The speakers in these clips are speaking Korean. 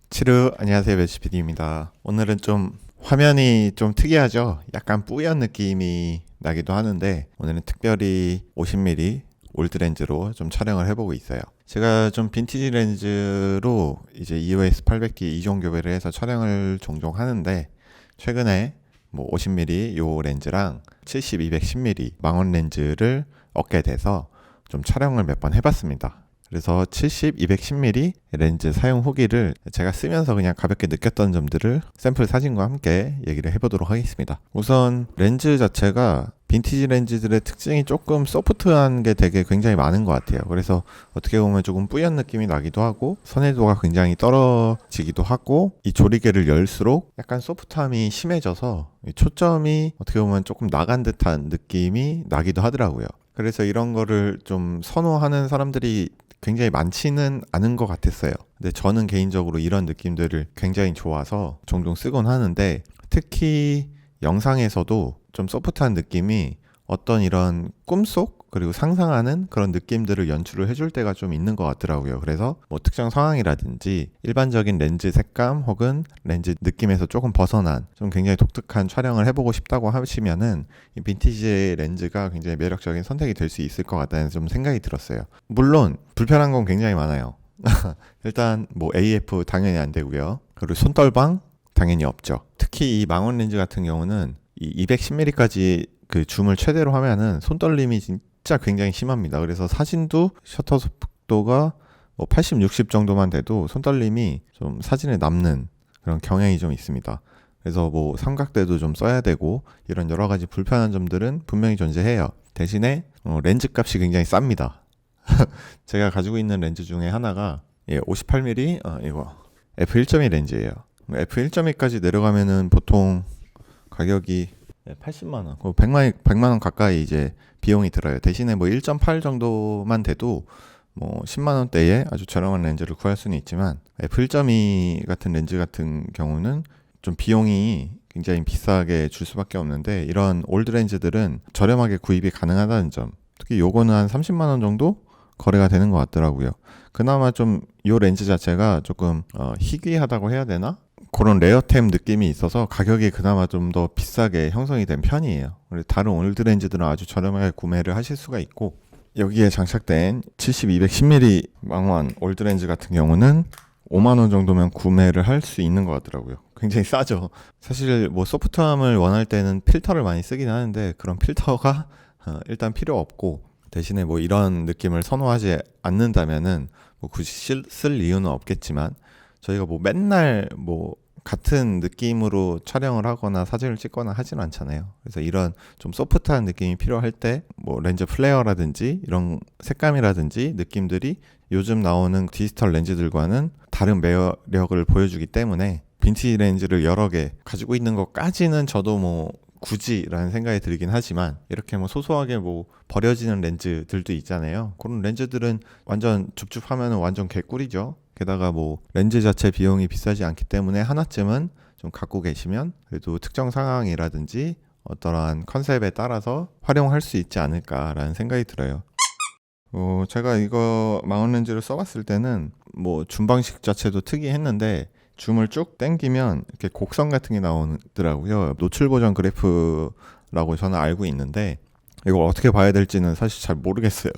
치르, 안녕하세요. 매치PD입니다. 오늘은 좀 화면이 좀 특이하죠? 약간 뿌연 느낌이 나기도 하는데 오늘은 특별히 50mm 올드 렌즈로 좀 촬영을 해보고 있어요. 제가 좀 빈티지 렌즈로 이제 EOS 800기 이종 교배를 해서 촬영을 종종 하는데 최근에 뭐 50mm 요 렌즈랑 70, 210mm 망원 렌즈를 얻게 돼서 좀 촬영을 몇 번 해봤습니다. 그래서 70, 210mm 렌즈 사용 후기를 제가 쓰면서 그냥 가볍게 느꼈던 점들을 샘플 사진과 함께 얘기를 해보도록 하겠습니다. 우선 렌즈 자체가 빈티지 렌즈들의 특징이 조금 소프트한 게 되게 굉장히 많은 것 같아요. 그래서 어떻게 보면 조금 뿌연 느낌이 나기도 하고 선회도가 굉장히 떨어지기도 하고 이 조리개를 열수록 약간 소프트함이 심해져서 초점이 어떻게 보면 조금 나간 듯한 느낌이 나기도 하더라고요. 그래서 이런 거를 좀 선호하는 사람들이 굉장히 많지는 않은 것 같았어요. 근데 저는 개인적으로 이런 느낌들을 굉장히 좋아서 종종 쓰곤 하는데 특히 영상에서도 좀 소프트한 느낌이 어떤 이런 꿈속 그리고 상상하는 그런 느낌들을 연출을 해줄 때가 좀 있는 것 같더라고요. 그래서 뭐 특정 상황이라든지 일반적인 렌즈 색감 혹은 렌즈 느낌에서 조금 벗어난 좀 굉장히 독특한 촬영을 해보고 싶다고 하시면은 이 빈티지 렌즈가 굉장히 매력적인 선택이 될 수 있을 것 같다는 좀 생각이 들었어요. 물론 불편한 건 굉장히 많아요. 일단 뭐 AF 당연히 안 되고요. 그리고 손떨방 당연히 없죠. 특히 이 망원 렌즈 같은 경우는 이 210mm까지 그 줌을 최대로 하면은 손떨림이 진짜 굉장히 심합니다. 그래서 사진도 셔터 속도가 뭐 80, 60 정도만 돼도 손떨림이 좀 사진에 남는 그런 경향이 좀 있습니다. 그래서 뭐 삼각대도 좀 써야 되고 이런 여러 가지 불편한 점들은 분명히 존재해요. 대신에 렌즈 값이 굉장히 쌉니다. 제가 가지고 있는 렌즈 중에 하나가 58mm 이거 f1.2 렌즈예요. f1.2까지 내려가면은 보통 가격이 80만 원, 100만 원 가까이 이제 비용이 들어요. 대신에 뭐 1.8 정도만 돼도 뭐 10만 원대에 아주 저렴한 렌즈를 구할 수는 있지만 f1.2 같은 렌즈 같은 경우는 좀 비용이 굉장히 비싸게 줄 수밖에 없는데 이런 올드 렌즈들은 저렴하게 구입이 가능하다는 점. 특히 요거는 한 30만 원 정도 거래가 되는 것 같더라고요. 그나마 좀 요 렌즈 자체가 조금 희귀하다고 해야 되나? 그런 레어템 느낌이 있어서 가격이 그나마 좀 더 비싸게 형성이 된 편이에요. 다른 올드 렌즈들은 아주 저렴하게 구매를 하실 수가 있고 여기에 장착된 70, 210mm 망원 올드 렌즈 같은 경우는 5만 원 정도면 구매를 할 수 있는 것 같더라고요. 굉장히 싸죠. 사실 뭐 소프트함을 원할 때는 필터를 많이 쓰긴 하는데 그런 필터가 일단 필요 없고 대신에 뭐 이런 느낌을 선호하지 않는다면은 뭐 굳이 쓸 이유는 없겠지만 저희가 뭐 맨날 뭐 같은 느낌으로 촬영을 하거나 사진을 찍거나 하진 않잖아요. 그래서 이런 좀 소프트한 느낌이 필요할 때 뭐 렌즈 플레어라든지 이런 색감이라든지 느낌들이 요즘 나오는 디지털 렌즈들과는 다른 매력을 보여주기 때문에 빈티지 렌즈를 여러 개 가지고 있는 것까지는 저도 뭐 굳이라는 생각이 들긴 하지만 이렇게 뭐 소소하게 뭐 버려지는 렌즈들도 있잖아요. 그런 렌즈들은 완전 줍줍하면 완전 개꿀이죠. 게다가 뭐 렌즈 자체 비용이 비싸지 않기 때문에 하나쯤은 좀 갖고 계시면 그래도 특정 상황이라든지 어떠한 컨셉에 따라서 활용할 수 있지 않을까라는 생각이 들어요. 제가 이거 망원 렌즈를 써봤을 때는 뭐 줌 방식 자체도 특이했는데 줌을 쭉 당기면 이렇게 곡선 같은 게 나오더라고요. 노출 보정 그래프라고 저는 알고 있는데 이걸 어떻게 봐야 될지는 사실 잘 모르겠어요.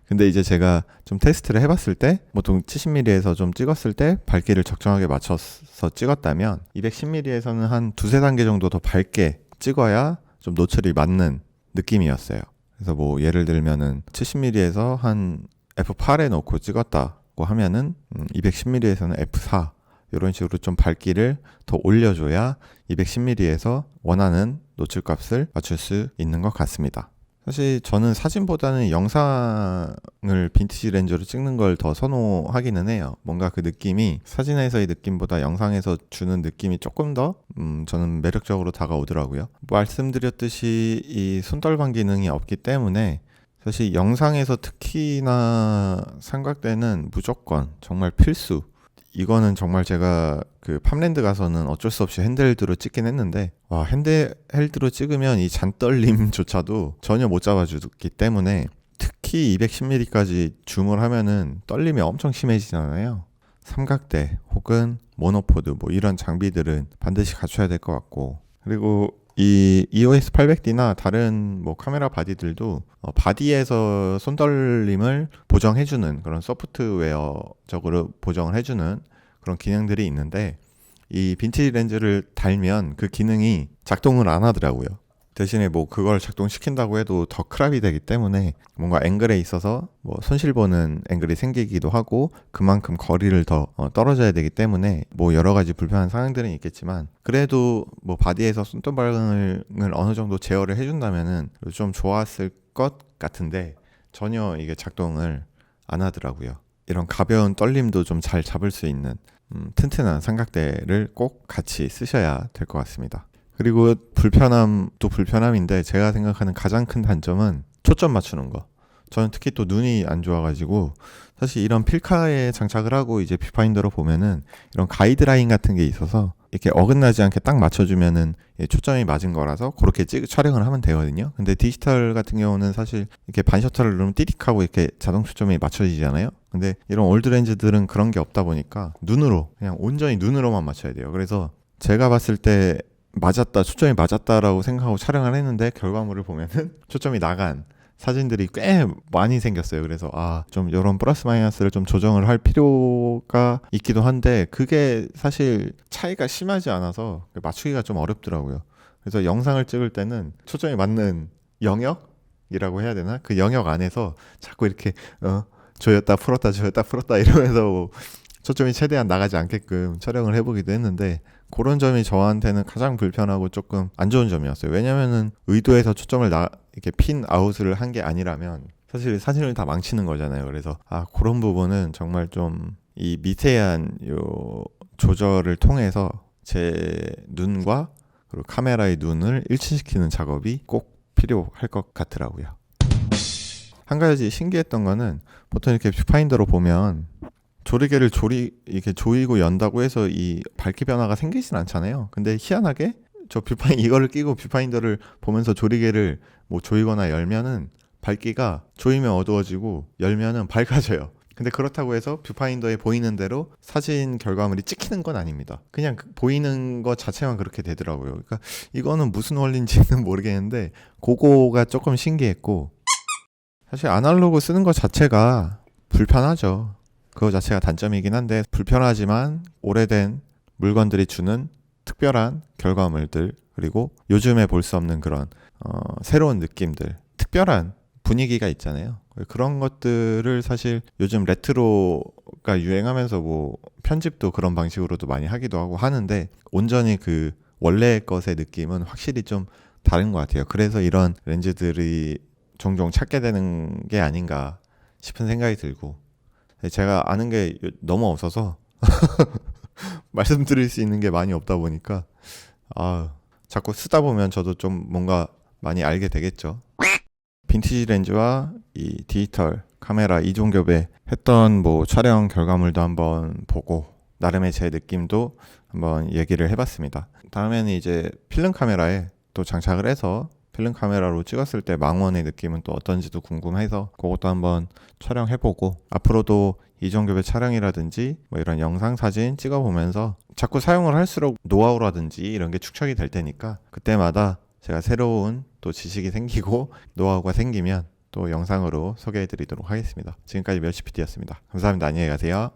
근데 이제 제가 좀 테스트를 해봤을 때 보통 70mm에서 좀 찍었을 때 밝기를 적정하게 맞춰서 찍었다면 210mm에서는 한 두세 단계 정도 더 밝게 찍어야 좀 노출이 맞는 느낌이었어요. 그래서 뭐 예를 들면은 70mm에서 한 f8에 놓고 찍었다고 하면은 210mm에서는 f4 이런 식으로 좀 밝기를 더 올려줘야 210mm에서 원하는 노출값을 맞출 수 있는 것 같습니다. 사실 저는 사진보다는 영상을 빈티지 렌즈로 찍는 걸 더 선호하기는 해요. 뭔가 그 느낌이 사진에서의 느낌보다 영상에서 주는 느낌이 조금 더 저는 매력적으로 다가오더라고요. 말씀드렸듯이 이 손떨방 기능이 없기 때문에 사실 영상에서 특히나 삼각대는 무조건 정말 필수. 이거는 정말 제가 그 팜랜드 가서는 어쩔 수 없이 핸드헬드로 찍긴 했는데 와 핸드헬드로 찍으면 이 잔떨림조차도 전혀 못 잡아주기 때문에 특히 210mm까지 줌을 하면은 떨림이 엄청 심해지잖아요. 삼각대 혹은 모노포드 뭐 이런 장비들은 반드시 갖춰야 될 것 같고, 그리고 이 EOS 800D나 다른 뭐 카메라 바디들도 바디에서 손떨림을 보정해주는 그런 소프트웨어적으로 보정을 해주는 그런 기능들이 있는데, 이 빈티지 렌즈를 달면 그 기능이 작동을 안 하더라고요. 대신에 뭐 그걸 작동시킨다고 해도 더 크랍이 되기 때문에 뭔가 앵글에 있어서 뭐 손실 보는 앵글이 생기기도 하고, 그만큼 거리를 더 떨어져야 되기 때문에 뭐 여러 가지 불편한 상황들은 있겠지만, 그래도 뭐 바디에서 손톱발을 어느 정도 제어를 해준다면은 좀 좋았을 것 같은데 전혀 이게 작동을 안 하더라고요. 이런 가벼운 떨림도 좀 잘 잡을 수 있는 튼튼한 삼각대를 꼭 같이 쓰셔야 될 것 같습니다. 그리고 불편함도 불편함인데, 제가 생각하는 가장 큰 단점은 초점 맞추는 거. 저는 특히 또 눈이 안 좋아가지고 사실 이런 필카에 장착을 하고 이제 뷰파인더로 보면은 이런 가이드라인 같은 게 있어서 이렇게 어긋나지 않게 딱 맞춰주면은 초점이 맞은 거라서 그렇게 촬영을 하면 되거든요. 근데 디지털 같은 경우는 사실 이렇게 반셔터를 누르면 띠릭하고 이렇게 자동 초점이 맞춰지잖아요. 근데 이런 올드 렌즈들은 그런 게 없다 보니까 눈으로, 그냥 온전히 눈으로만 맞춰야 돼요. 그래서 제가 봤을 때 맞았다, 초점이 맞았다라고 생각하고 촬영을 했는데 결과물을 보면은 초점이 나간 사진들이 꽤 많이 생겼어요. 그래서 좀 이런 플러스 마이너스를 좀 조정을 할 필요가 있기도 한데, 그게 사실 차이가 심하지 않아서 맞추기가 좀 어렵더라고요. 그래서 영상을 찍을 때는 초점이 맞는 영역이라고 해야 되나? 그 영역 안에서 자꾸 이렇게 조였다 풀었다 조였다 풀었다 이러면서 초점이 최대한 나가지 않게끔 촬영을 해보기도 했는데, 그런 점이 저한테는 가장 불편하고 조금 안 좋은 점이었어요. 왜냐면은 의도해서 초점을 이렇게 핀 아웃을 한 게 아니라면 사실 사진을 다 망치는 거잖아요. 그래서 그런 부분은 정말 좀 이 미세한 요 조절을 통해서 제 눈과 그리고 카메라의 눈을 일치시키는 작업이 꼭 필요할 것 같더라고요. 한 가지 신기했던 거는, 보통 이렇게 뷰파인더로 보면 조리개를 이렇게 조이고 연다고 해서 이 밝기 변화가 생기진 않잖아요. 근데 희한하게 이거를 끼고 뷰파인더를 보면서 조리개를 뭐 조이거나 열면은 밝기가 조이면 어두워지고 열면은 밝아져요. 근데 그렇다고 해서 뷰파인더에 보이는 대로 사진 결과물이 찍히는 건 아닙니다. 그냥 보이는 것 자체만 그렇게 되더라고요. 그러니까 이거는 무슨 원리인지는 모르겠는데 그거가 조금 신기했고, 사실 아날로그 쓰는 것 자체가 불편하죠. 그거 자체가 단점이긴 한데, 불편하지만 오래된 물건들이 주는 특별한 결과물들, 그리고 요즘에 볼 수 없는 그런 새로운 느낌들, 특별한 분위기가 있잖아요. 그런 것들을 사실 요즘 레트로가 유행하면서 뭐 편집도 그런 방식으로도 많이 하기도 하고 하는데, 온전히 그 원래 것의 느낌은 확실히 좀 다른 것 같아요. 그래서 이런 렌즈들이 종종 찾게 되는 게 아닌가 싶은 생각이 들고, 제가 아는 게 너무 없어서 말씀드릴 수 있는 게 많이 없다 보니까 자꾸 쓰다 보면 저도 좀 뭔가 많이 알게 되겠죠. 빈티지 렌즈와 이 디지털 카메라 이종겹에 했던 뭐 촬영 결과물도 한번 보고, 나름의 제 느낌도 한번 얘기를 해봤습니다. 다음에는 이제 필름 카메라에 또 장착을 해서 필름 카메라로 찍었을 때 망원의 느낌은 또 어떤지도 궁금해서 그것도 한번 촬영해보고, 앞으로도 이종겹의 촬영이라든지 뭐 이런 영상 사진 찍어보면서 자꾸 사용을 할수록 노하우라든지 이런 게 축적이 될 테니까, 그때마다 제가 새로운 또 지식이 생기고 노하우가 생기면 또 영상으로 소개해드리도록 하겠습니다. 지금까지 멸치PD였습니다. 감사합니다. 안녕히 가세요.